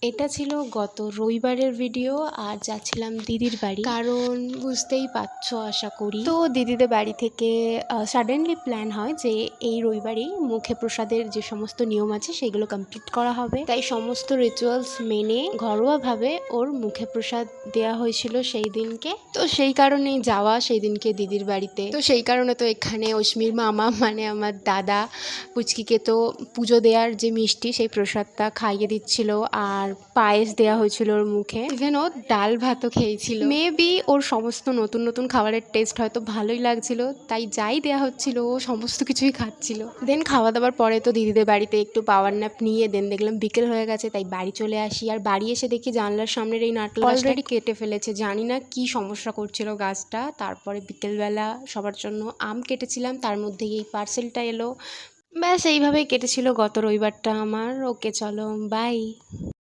এটা ছিল গত রবিবারের ভিডিও আর যাচ্ছিলাম দিদির বাড়ি, কারণ বুঝতেই পারছো আশা করি। তো দিদিদের বাড়ি থেকে সাডেনলি প্ল্যান হয় যে এই রবিবারেই মুখে প্রসাদের যে সমস্ত নিয়ম আছে সেগুলো কমপ্লিট করা হবে, তাই সমস্ত রিচুয়ালস মেনে ঘরোয়াভাবে ওর মুখে প্রসাদ দেওয়া হয়েছিল সেই দিনকে। তো সেই কারণেই যাওয়া সেই দিনকে দিদির বাড়িতে। তো সেই কারণে তো এখানে অশ্মির মামা মানে আমার দাদা পুচকিকে তো পুজো দেওয়ার যে মিষ্টি সেই প্রসাদটা খাইয়ে দিচ্ছিল, আর পায়েস দেওয়া হয়েছিল ওর মুখে। ইভেন ও ডাল ভাতও খেয়েছিল। মেবি ওর সমস্ত নতুন নতুন খাবারের টেস্ট হয়তো ভালোই লাগছিল, তাই যাই দেওয়া হচ্ছিল ও সমস্ত কিছুই খাচ্ছিল। দেন খাওয়া দাওয়ার পরে তো দিদিদের বাড়িতে একটু পাওয়ার ন্যাপ নিয়ে দেন দেখলাম বিকেল হয়ে গেছে, তাই বাড়ি চলে আসি। আর বাড়ি এসে দেখি জানলার সামনের এই নারকেল অলরেডি কেটে ফেলেছে, জানি না কি সমস্যা করছিল গাছটা। তারপরে বিকেলবেলা সবার জন্য আম কেটেছিলাম, তার মধ্যেই এই পার্সেলটা এলো। ব্যাস এইভাবেই কেটেছিল গত রবিবারটা আমার। ওকে চলো বাই।